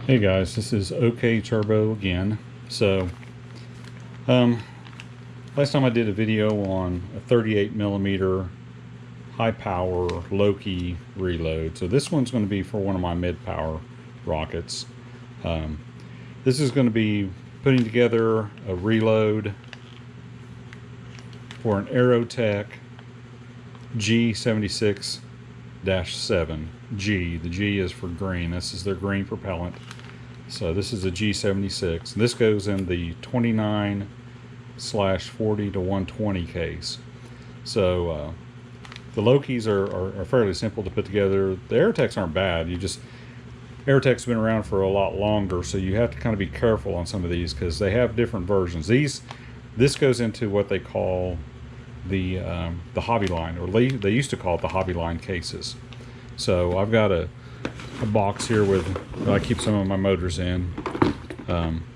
Hey guys, this is OK Turbo again. So, um, last time I did a video on a 38 millimeter high power low-key reload. So this one's going to be for one of my mid-power rockets. This is going to be putting together a reload for an Aerotech G76 7 G. The G is for green. This is their green propellant. So this is a G76. This goes in the 29/40 to 120 case. So the low keys are fairly simple to put together. The Aerotechs aren't bad. Aerotech's been around for a lot longer, so you have to kind of be careful on some of these because they have different versions. This goes into what they call the Hobbyline, or they used to call it the Hobbyline cases. So I've got a box here with I keep some of my motors in,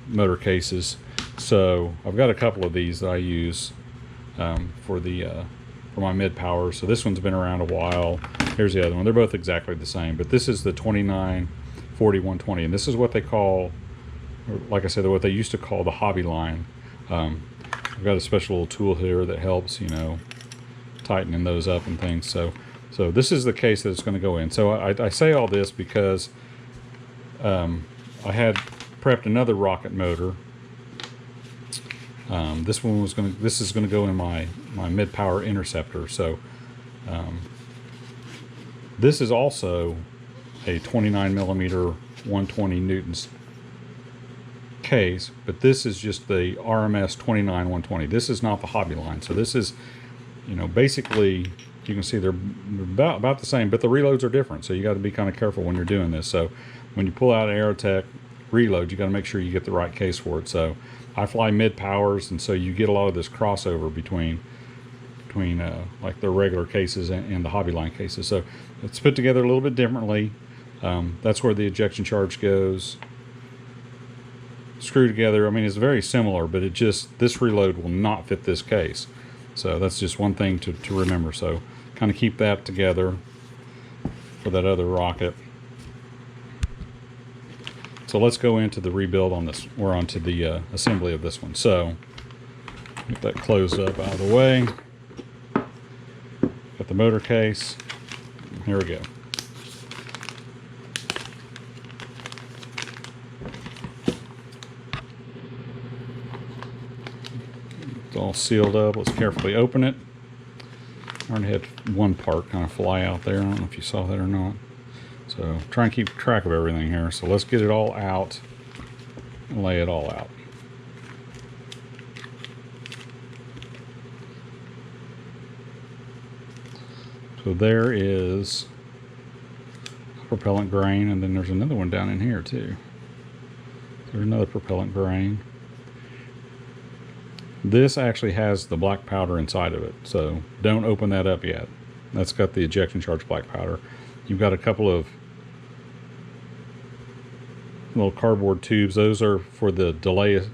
motor cases. So I've got a couple of these that I use for my mid power. So this one's been around a while. Here's the other one. They're both exactly the same, but this is the 29/40/120, and this is what they call, like I said, what they used to call the Hobbyline. I've got a special little tool here that helps, tightening those up and things. So this is the case that it's going to go in. So I say all this because I had prepped another rocket motor. This is going to go in my mid-power interceptor. So this is also a 29 millimeter 120 newtons case, but this is just the RMS 29/120. This is not the Hobbyline. So this is, basically, you can see they're about the same, but the reloads are different. So you got to be kind of careful when you're doing this. So when you pull out an Aerotech reload, you got to make sure you get the right case for it. So I fly mid powers, and so you get a lot of this crossover between like the regular cases and the Hobbyline cases. So it's put together a little bit differently. That's where the ejection charge goes. Screw together. I mean, it's very similar, but this reload will not fit this case. So that's just one thing to remember. So kind of keep that together for that other rocket. So let's go into the rebuild on this. We're onto the assembly of this one. So get that closed up out of the way. Got the motor case. Here we go. It's all sealed up. Let's carefully open it. I already had one part kind of fly out there. I don't know if you saw that or not. So try and keep track of everything here. So let's get it all out and lay it all out. So there is a propellant grain, and then there's another one down in here too. There's another propellant grain. This actually has the black powder inside of it, so don't open that up yet. That's got the ejection charge black powder. You've got a couple of little cardboard tubes. Those are for the delay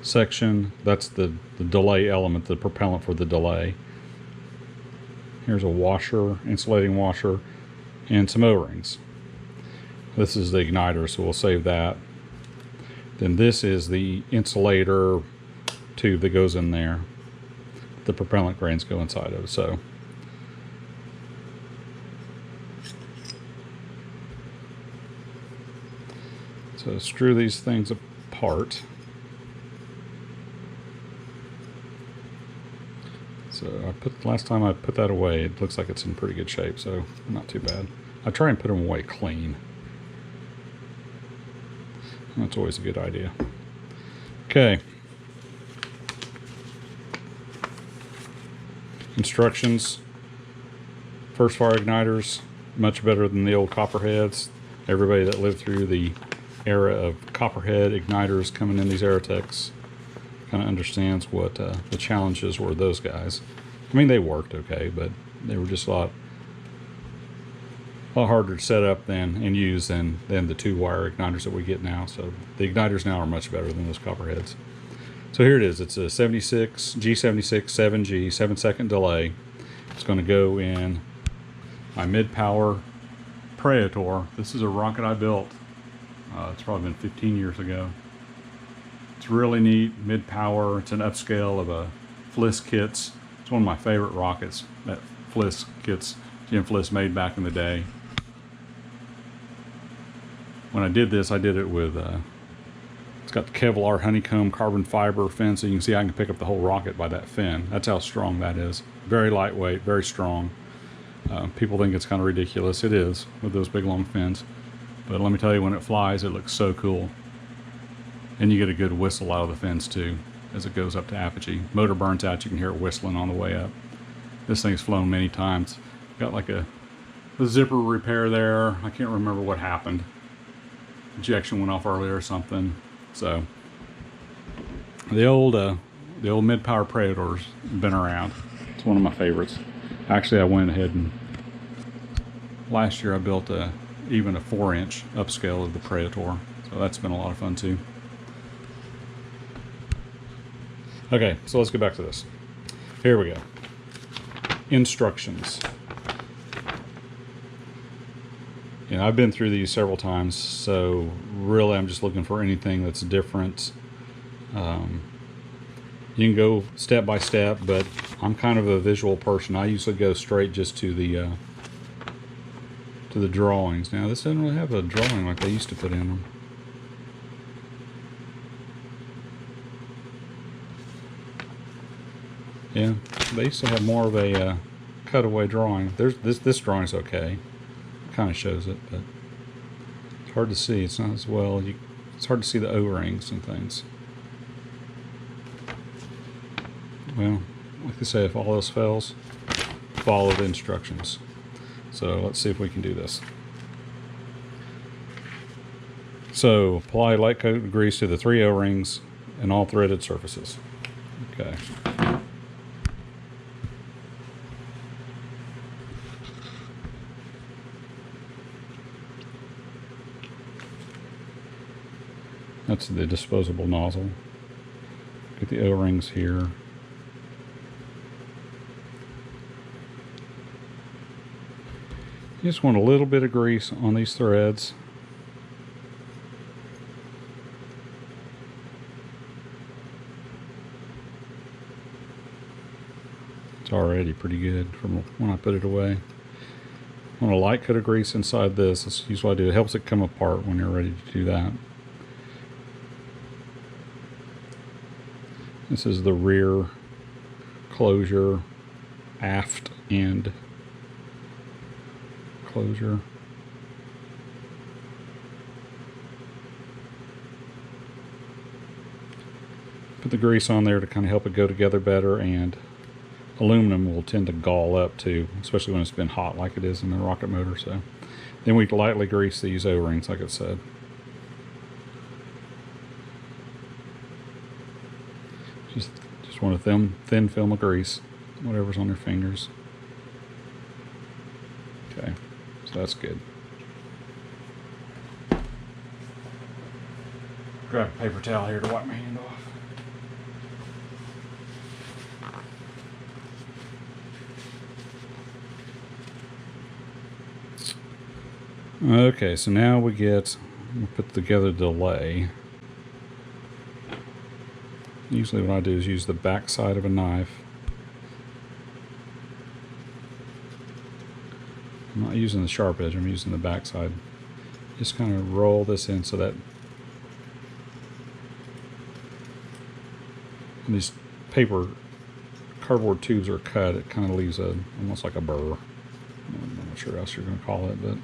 section. That's the delay element, the propellant for the delay. Here's a washer, insulating washer, and some O-rings. This is the igniter, so we'll save that. Then this is the insulator tube that goes in there. The propellant grains go inside of it. So screw these things apart. So last time I put that away, it looks like it's in pretty good shape, so not too bad. I try and put them away clean. That's always a good idea. Okay. Instructions. First fire igniters, much better than the old copperheads. Everybody that lived through the era of copperhead igniters coming in these Aerotechs kind of understands what the challenges were of those guys. I mean, they worked okay, but they were just a lot harder to set up and use than the 2-wire igniters that we get now. So the igniters now are much better than those copperheads. So here it is. It's a G76 7G, 7-second delay. It's going to go in my mid-power Predator. This is a rocket I built. It's probably been 15 years ago. It's really neat, mid-power. It's an upscale of a Fliss kits. It's one of my favorite rockets that Fliss kits Jim Fliss made back in the day. When I did this, I did it with, it's got the Kevlar honeycomb carbon fiber fin, so you can see I can pick up the whole rocket by that fin. That's how strong that is. Very lightweight, very strong. People think it's kind of ridiculous. It is, with those big long fins. But let me tell you, when it flies, it looks so cool. And you get a good whistle out of the fins too, as it goes up to apogee. Motor burns out, you can hear it whistling on the way up. This thing's flown many times. Got like a zipper repair there. I can't remember what happened. Injection went off earlier or something. So the old mid-power Predator's been around. It's one of my favorites. Actually, I went ahead and last year I built even a 4-inch upscale of the Predator. So that's been a lot of fun too. Okay, so let's get back to this. Here we go. Instructions. You know, I've been through these several times, so really I'm just looking for anything that's different. You can go step by step, but I'm kind of a visual person. I usually go straight just to the drawings. Now this doesn't really have a drawing like they used to put in them. Yeah, they used to have more of a cutaway drawing. This drawing's okay. Kind of shows it, but it's hard to see. It's not as well. It's hard to see the O-rings and things. Well, like I say, if all else fails, follow the instructions. So let's see if we can do this. So apply light coat grease to the 3 O-rings and all threaded surfaces. Okay. That's the disposable nozzle. Get the O-rings here. You just want a little bit of grease on these threads. It's already pretty good from when I put it away. I want a light coat of grease inside this. That's usually what I do. It helps it come apart when you're ready to do that. This is the rear closure, aft end closure. Put the grease on there to kind of help it go together better, and aluminum will tend to gall up too, especially when it's been hot like it is in the rocket motor. So then we lightly grease these O-rings like I said. Just want a thin film of grease, whatever's on your fingers. Okay, so that's good. Grab a paper towel here to wipe my hand off. Okay, so now we'll put together the delay. Usually what I do is use the back side of a knife. I'm not using the sharp edge, I'm using the back side. Just kind of roll this in so that when these cardboard tubes are cut, it kind of leaves almost like a burr. I'm not sure what else you're going to call it, but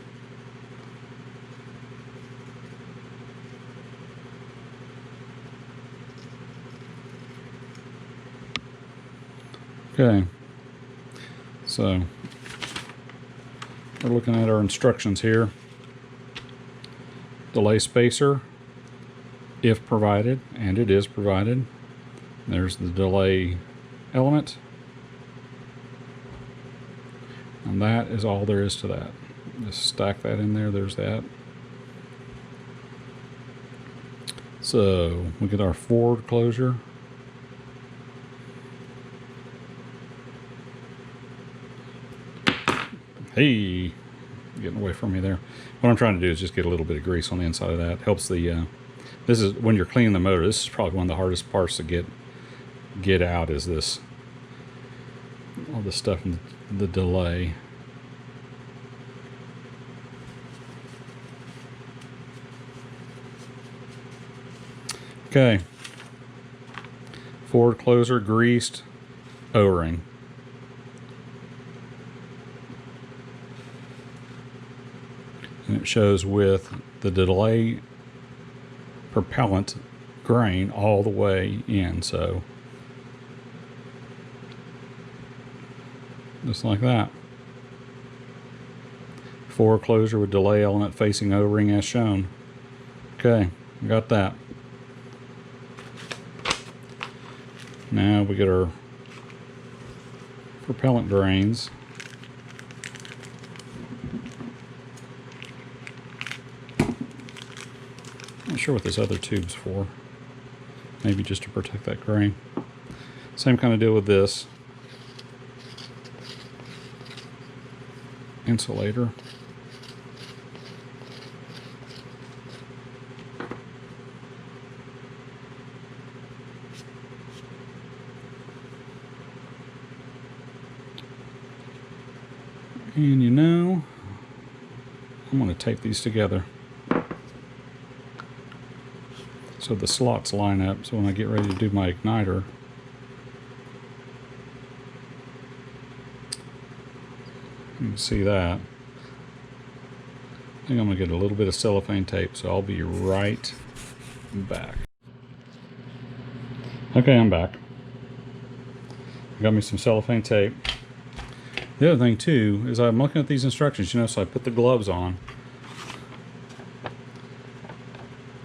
okay, so we're looking at our instructions here. Delay spacer, if provided, and it is provided. There's the delay element. And that is all there is to that. Just stack that in there, there's that. So we get our forward closure. Hey, getting away from me there. What I'm trying to do is just get a little bit of grease on the inside of that. Helps the, this is, when you're cleaning the motor, this is probably one of the hardest parts to get out, is this, all this stuff in the delay. Okay. Forward closer greased, O-ring. And it shows with the delay propellant grain all the way in, so just like that. Forward closure with delay element facing O-ring as shown. Okay, got that. Now we get our propellant drains. Not sure what this other tube's for. Maybe just to protect that grain. Same kind of deal with this insulator. And you know, I'm going to tape these together so the slots line up, so when I get ready to do my igniter, you can see that. I think I'm going to get a little bit of cellophane tape, so I'll be right back. Okay, I'm back. Got me some cellophane tape. The other thing too is I'm looking at these instructions, you know, so I put the gloves on.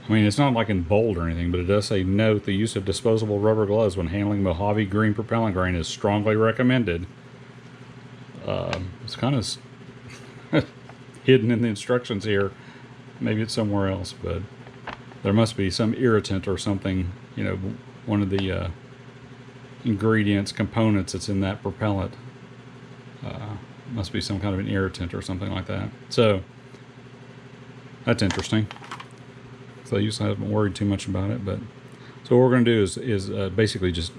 I mean, it's not like in bold or anything, but it does say, note the use of disposable rubber gloves when handling Mojave green propellant grain is strongly recommended. It's kind of hidden in the instructions here. Maybe it's somewhere else, but there must be some irritant or something, you know, one of the ingredients, components that's in that propellant. Must be some kind of an irritant or something like that. So that's interesting. So I usually haven't worried too much about it, but so what we're going to do is basically just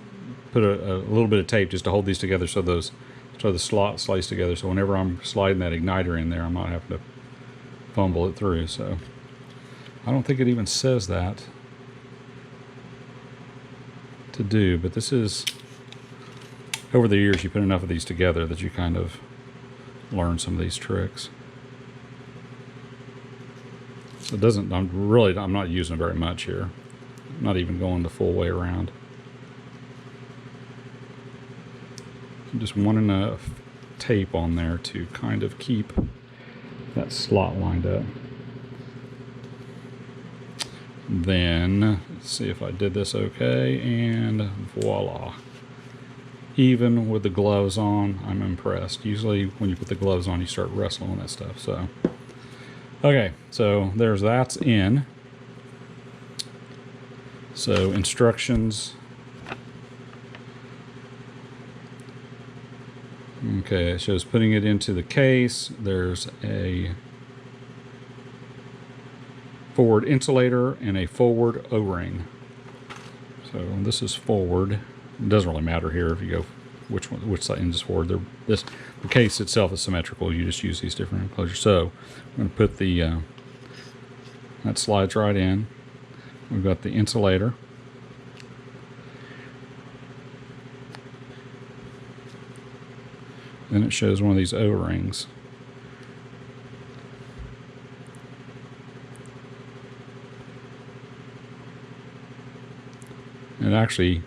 put a little bit of tape just to hold these together, so the slot slice together. So whenever I'm sliding that igniter in there, I'm not having to fumble it through. So I don't think it even says that to do, but this is, over the years you put enough of these together that you kind of learn some of these tricks. So it doesn't, I'm not using it very much here. I'm not even going the full way around. I'm just want enough tape on there to kind of keep that slot lined up. Then, let's see if I did this okay, and voila. Even with the gloves on, I'm impressed. Usually when you put the gloves on, you start wrestling with that stuff. So, okay, so there's that's in. So instructions. Okay, it shows putting it into the case. There's a forward insulator and a forward O-ring. So this is forward. It doesn't really matter here if you go which side is forward. The case itself is symmetrical. You just use these different enclosures. So I'm going to put the that slides right in. We've got the insulator. Then it shows one of these O-rings. And actually,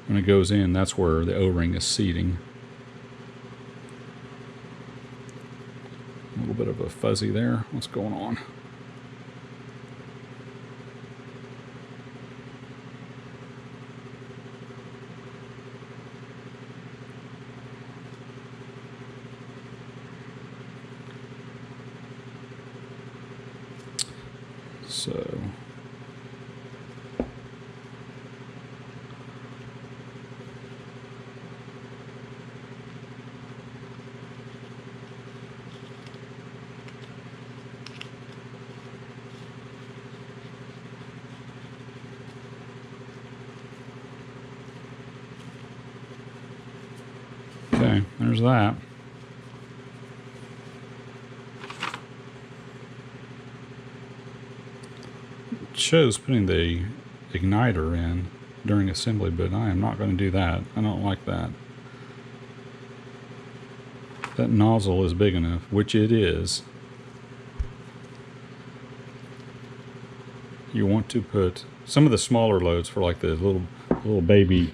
when it goes in, that's where the O-ring is seating. A little bit of a fuzzy there. What's going on? So there's that. It shows putting the igniter in during assembly, but I am not going to do that. I don't like that. That nozzle is big enough, which it is. You want to put some of the smaller loads for like the little baby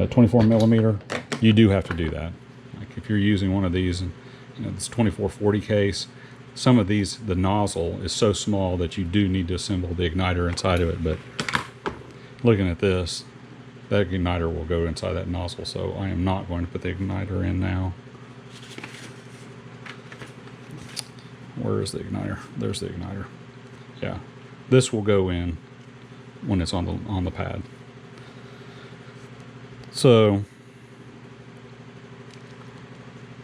24 millimeter. You do have to do that. Like if you're using one of these, and this 2440 case, some of these, the nozzle is so small that you do need to assemble the igniter inside of it. But looking at this, that igniter will go inside that nozzle, so I am not going to put the igniter in now. Where is the igniter? There's the igniter. Yeah, this will go in when it's on the pad. So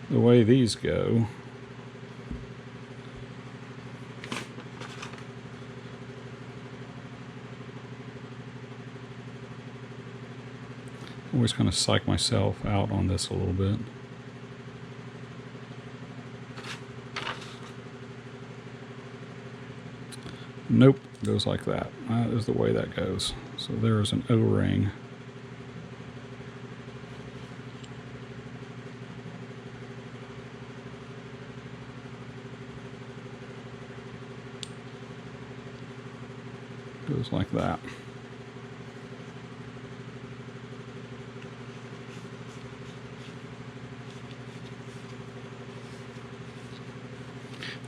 the way these go, I always kind of psych myself out on this a little bit. Nope, goes like that. That is the way that goes. So there is an O-ring. Goes like that.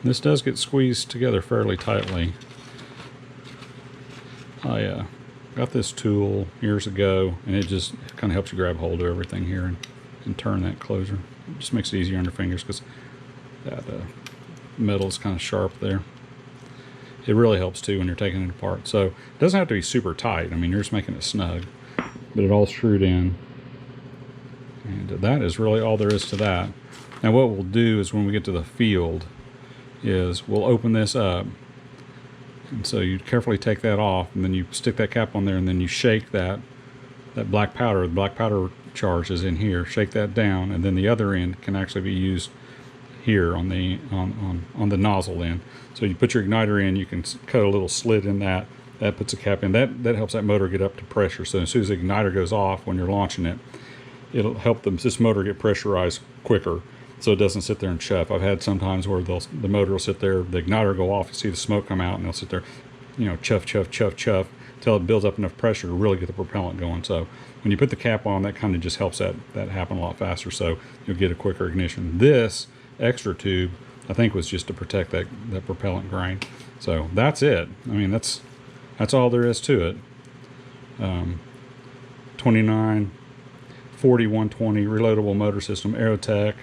This does get squeezed together fairly tightly. I got this tool years ago, and it just kind of helps you grab hold of everything here and turn that closure. It just makes it easier on your fingers because that metal is kind of sharp there. It really helps too when you're taking it apart. So it doesn't have to be super tight. I mean, you're just making it snug, but it all screwed in. And that is really all there is to that. Now what we'll do is when we get to the field is we'll open this up. And so you carefully take that off, and then you stick that cap on there, and then you shake that black powder. The black powder charge is in here. Shake that down, and then the other end can actually be used here on the nozzle end. So you put your igniter in, you can cut a little slit in that. That puts a cap in. That helps that motor get up to pressure. So as soon as the igniter goes off when you're launching it, it'll help this motor get pressurized quicker, so it doesn't sit there and chuff. I've had sometimes where the motor will sit there, the igniter will go off, you see the smoke come out, and they'll sit there, chuff, chuff, chuff, chuff, until it builds up enough pressure to really get the propellant going. So when you put the cap on, that kind of just helps that happen a lot faster, so you'll get a quicker ignition. This extra tube, I think, was just to protect that propellant grain. So that's it. I mean, that's all there is to it. 29, 40, 120 reloadable motor system, Aerotech.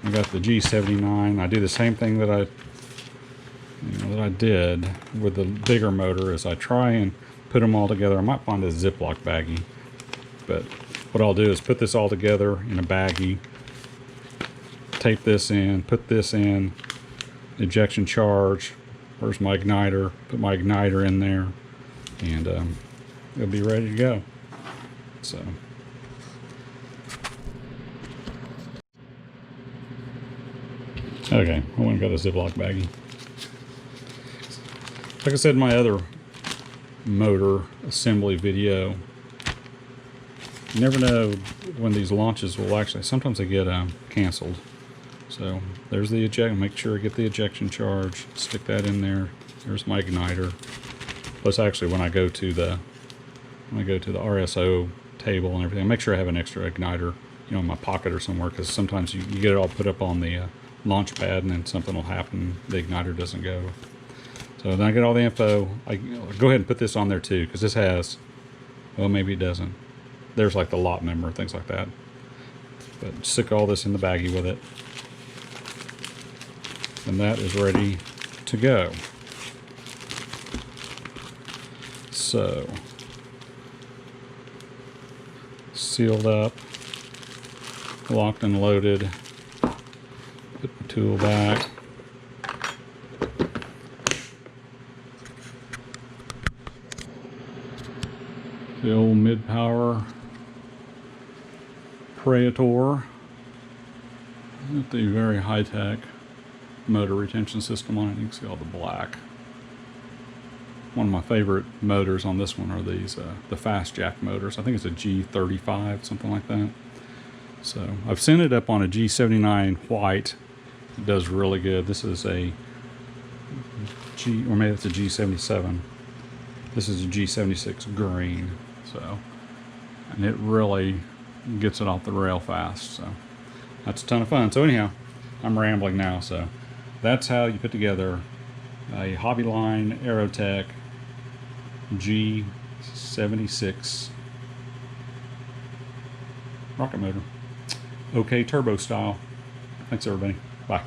I got the G79. I do the same thing that I did with the bigger motor, is I try and put them all together. I might find a Ziploc baggie, but what I'll do is put this all together in a baggie, tape this in, put this in, ejection charge, where's my igniter, put my igniter in there, and it'll be ready to go. So okay, I went and got a Ziploc baggie. Like I said in my other motor assembly video, you never know when these launches will actually, sometimes they get canceled. So there's the eject, make sure I get the ejection charge, stick that in there. There's my igniter. Plus actually when I go to the RSO table and everything, make sure I have an extra igniter, in my pocket or somewhere, because sometimes you get it all put up on the launch pad and then something will happen, the igniter doesn't go. So then I get all the info. I go ahead and put this on there too, because this has, well, maybe it doesn't. There's like the lot number, things like that. But stick all this in the baggie with it. And that is ready to go. So, sealed up, locked and loaded. Put the tool back. The old mid-power Praetor. the very high-tech motor retention system on it. You can see all the black. One of my favorite motors on this one are these, the fast jack motors. I think it's a G35, something like that. So I've sent it up on a G79 white. It does really good. This is a G, or maybe it's a G77. This is a G76 Green. So, and it really gets it off the rail fast. So that's a ton of fun. So anyhow, I'm rambling now. So that's how you put together a Hobbyline Aerotech G76 rocket motor. Okay, turbo style. Thanks everybody. Bye.